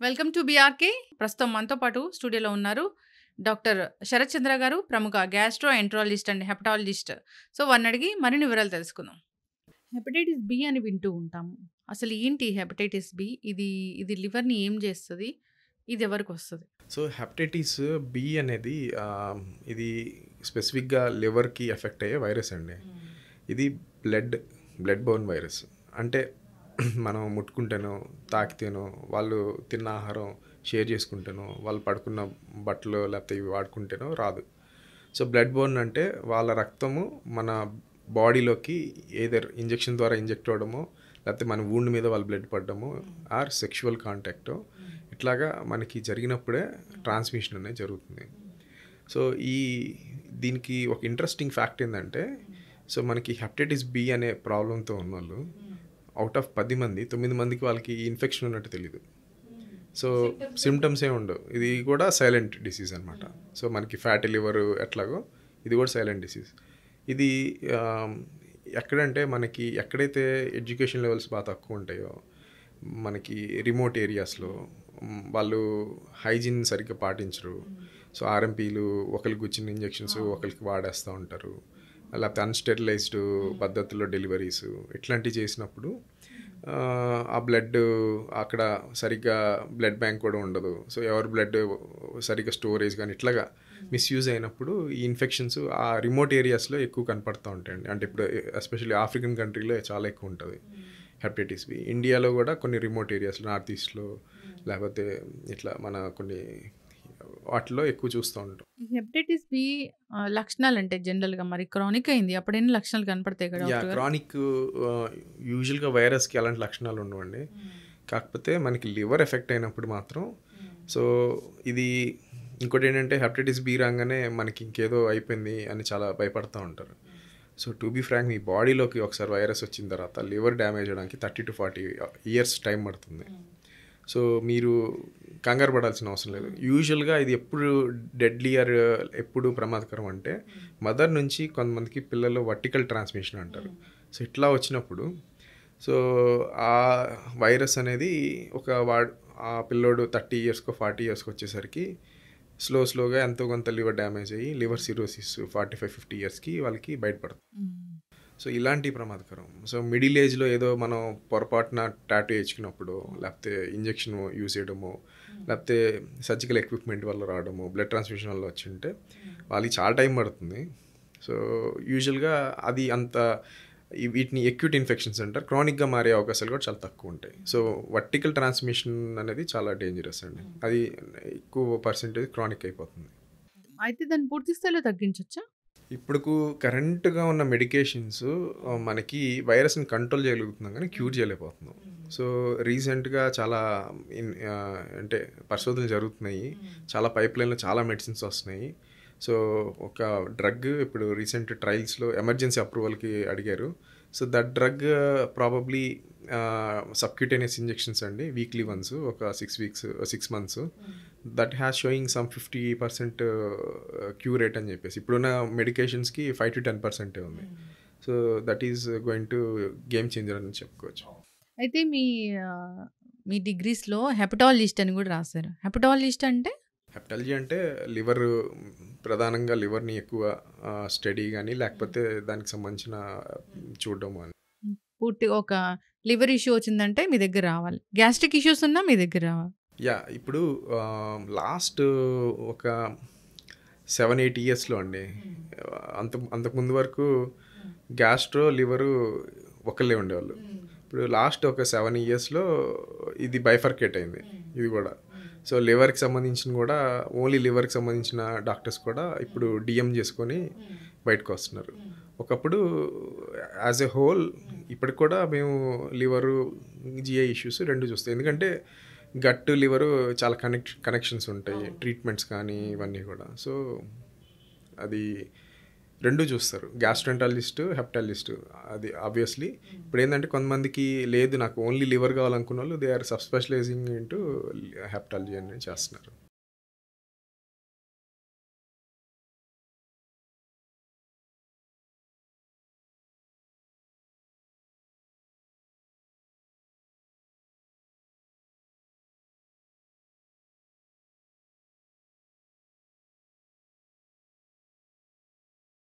Welcome to BRK. ప్రస్తుతం మనతో పాటు స్టూడియోలో ఉన్నారు డాక్టర్ శరత్ చంద్ర గారు, ప్రముఖ gastro enterologist and hepatologist. So వారిని అడిగి మరిన్ని వివరాలు తెలుసుకుందాం. హెపటైటిస్ బి అని వింటూ ఉంటాము. అసలు ఏంటి హెపటైటిస్ బి? ఇది ఇది లివర్ని ఏం చేస్తుంది? ఇది ఎవరికి వస్తుంది? సో హెపటైటిస్ బి అనేది ఇది స్పెసిఫిక్గా లివర్కి ఎఫెక్ట్ అయ్యే వైరస్ అండి. ఇది బ్లడ్ బోర్న్ వైరస్. అంటే మనం ముట్టుకుంటేనో తాకితేనో వాళ్ళు తిన్న ఆహారం షేర్ చేసుకుంటేనో వాళ్ళు పడుకున్న బట్టలు లేకపోతే ఇవి వాడుకుంటేనో రాదు. సో బ్లడ్ బోర్న్ అంటే వాళ్ళ రక్తము మన బాడీలోకి ఏదర్ ఇంజెక్షన్ ద్వారా ఇంజెక్ట్ అవ్వడమో లేకపోతే మన వూండ్ మీద వాళ్ళ బ్లడ్ పడడము ఆర్ సెక్షువల్ కాంటాక్ట్ ఇట్లాగా మనకి జరిగినప్పుడే ట్రాన్స్మిషన్ అనేది జరుగుతుంది. సో దీనికి ఒక ఇంట్రెస్టింగ్ ఫ్యాక్ట్ ఏంటంటే, సో మనకి హెపటైటిస్ బి అనే ప్రాబ్లంతో ఉన్నవాళ్ళు అవుట్ ఆఫ్ 10 మంది 9 మందికి వాళ్ళకి ఈ ఇన్ఫెక్షన్ ఉన్నట్టు తెలియదు. సో సిమ్టమ్స్ ఏ ఉండవు. ఇది కూడా సైలెంట్ డిసీజ్ అనమాట. సో మనకి ఫ్యాటీ లివర్ ఎట్లాగో ఇది కూడా సైలెంట్ డిసీజ్. ఇది ఎక్కడంటే మనకి ఎక్కడైతే ఎడ్యుకేషన్ లెవెల్స్ బాగా తక్కువ ఉంటాయో, మనకి రిమోట్ ఏరియాస్లో వాళ్ళు హైజీన్ సరిగ్గా పాటించరు. సో ఆర్ఎంపీలు ఒకరికి వచ్చిన ఇంజెక్షన్స్ ఒకరికి వాడేస్తూ ఉంటారు, లేకపోతే అన్స్టెరిలైజ్డ్ పద్ధతుల్లో డెలివరీస్ ఇట్లాంటివి చేసినప్పుడు ఆ బ్లడ్ అక్కడ సరిగ్గా బ్లడ్ బ్యాంక్ కూడా ఉండదు. సో ఎవరి బ్లడ్ సరిగ్గా స్టోరేజ్ కానీ ఇట్లాగా మిస్యూజ్ అయినప్పుడు ఈ ఇన్ఫెక్షన్స్ ఆ రిమోట్ ఏరియాస్లో ఎక్కువ కనపడుతూ ఉంటాయండి. అంటే ఇప్పుడు ఎస్పెషల్లీ ఆఫ్రికన్ కంట్రీలో చాలా ఎక్కువ ఉంటుంది హెపటైటిస్ బి. ఇండియాలో కూడా కొన్ని రిమోట్ ఏరియాస్లో, నార్త్ ఈస్ట్లో లేకపోతే ఇట్లా మన కొన్ని వాటిలో ఎక్కువ చూస్తూ ఉంటాం. హెపటైటిస్ బి లక్షణాలు అంటే జనరల్గా మరి క్రానిక్ అయింది అప్పుడైనా లక్షణాలు కనపడతాయి కదా? క్రానిక్ యూజువల్గా వైరస్కి అలాంటి లక్షణాలు ఉండవండి. కాకపోతే మనకి లివర్ ఎఫెక్ట్ అయినప్పుడు మాత్రం, సో ఇది ఇంకోటి ఏంటంటే హెపటైటిస్ బి రాగానే మనకి ఇంకేదో అయిపోయింది అని చాలా భయపడుతూ ఉంటారు. సో టు బీ ఫ్రాంక్, మీ బాడీలోకి ఒకసారి వైరస్ వచ్చిన తర్వాత లివర్ డ్యామేజ్ అవ్వడానికి 30 to 40 years టైం పడుతుంది. సో మీరు కంగారు పడాల్సిన అవసరం లేదు. యూజువల్గా ఇది ఎప్పుడు డెడ్లీయర్, ఎప్పుడు ప్రమాదకరం అంటే మదర్ నుంచి కొంతమందికి పిల్లలు వర్టికల్ ట్రాన్స్మిషన్ అంటారు. సో ఇట్లా వచ్చినప్పుడు సో ఆ వైరస్ అనేది ఆ పిల్లోడు 30 yearsకో 40 yearsకో వచ్చేసరికి స్లోగా ఎంతో కొంత లివర్ డ్యామేజ్ అయ్యి లివర్ సిరోసిస్ 45-50 yearsకి వాళ్ళకి బయటపడుతుంది. సో ఇలాంటి ప్రమాదకరం. సో మిడిల్ ఏజ్లో ఏదో మనం పొరపాటున టాటూ వేయించుకున్నప్పుడు, లేకపోతే ఇంజెక్షన్ యూజ్ చేయడము, లేకపోతే సర్జికల్ ఎక్విప్మెంట్ వల్ల రావడము, బ్లడ్ ట్రాన్స్ఫ్యూషన్ వల్ల వచ్చి ఉంటే వాళ్ళకి చాలా టైం పడుతుంది. సో యూజువల్గా అది వీటిని ఎక్యూట్ ఇన్ఫెక్షన్స్ అంటారు. క్రానిక్గా మారే అవకాశాలు కూడా చాలా తక్కువ ఉంటాయి. సో వర్టికల్ ట్రాన్స్మిషన్ అనేది చాలా డేంజరస్ అండి. అది ఎక్కువ పర్సెంటేజ్ క్రానిక్ అయిపోతుంది. అయితే దాన్ని పూర్తి స్థాయిలో తగ్గించవచ్చా? ఇప్పుడు కరెంట్గా ఉన్న మెడికేషన్స్ మనకి వైరస్ని కంట్రోల్ చేయగలుగుతున్నాం కానీ క్యూర్ చేయలేకపోతున్నాం. సో రీసెంట్గా చాలా అంటే పరిశోధనలు జరుగుతున్నాయి. చాలా పైప్లైన్లో చాలా మెడిసిన్స్ వస్తున్నాయి. సో ఒక డ్రగ్ ఇప్పుడు రీసెంట్ ట్రయల్స్లో ఎమర్జెన్సీ అప్రూవల్కి అడిగారు. So that drug probably subcutaneous injections అండి, వీక్లీ వన్స్, ఒక 6 months. That has sowing some 50% cure rate అని చెప్పేసి. ఇప్పుడున్న మెడికేషన్స్కి 5 to 10% ఉంది. So that is going to game changer అని చెప్పుకోవచ్చు. అయితే మీ డిగ్రీస్లో హెపటాలజిస్ట్ అని కూడా రాశారు. హెపటాలజిస్ట్ అంటే? హెపటాలజీ అంటే లివర్, ప్రధానంగా లివర్ని ఎక్కువ స్టడీ కానీ లేకపోతే దానికి సంబంధించిన చూడడం అని. పూర్తిగా ఒక లివర్ ఇష్యూ వచ్చిందంటే మీ దగ్గర రావాలి, గ్యాస్ట్రిక్ ఇష్యూస్ ఉన్నా మీ దగ్గర రావాలి. ఇప్పుడు లాస్ట్ ఒక 7-8 yearsలో అండి, అంతకుముందు వరకు గ్యాస్ట్రో లివరు ఒకళ్ళే ఉండేవాళ్ళు. ఇప్పుడు లాస్ట్ ఒక 7 yearsలో ఇది బైఫర్కేట్ అయింది ఇది కూడా. సో లివర్కి సంబంధించిన కూడా ఓన్లీ లివర్కి సంబంధించిన డాక్టర్స్ కూడా ఇప్పుడు డిఎం చేసుకొని బయటకు వస్తున్నారు. ఒకప్పుడు యాజ్ ఎ హోల్ ఇప్పటికి కూడా మేము లివరు, జిఐ ఇష్యూస్ రెండు చూస్తాం. ఎందుకంటే గట్ లివరు చాలా కనెక్షన్స్ ఉంటాయి, ట్రీట్మెంట్స్ కానీ ఇవన్నీ కూడా. సో అది రెండు చూస్తారు, గ్యాస్ట్రోఎంటాలజిస్ట్, హెపటాలజిస్ట్. అది ఆబ్వియస్లీ ఇప్పుడు ఏంటంటే కొంతమందికి లేదు నాకు ఓన్లీ లివర్ కావాలనుకున్న వాళ్ళు they are sub specializing into hepatology అని చేస్తున్నారు.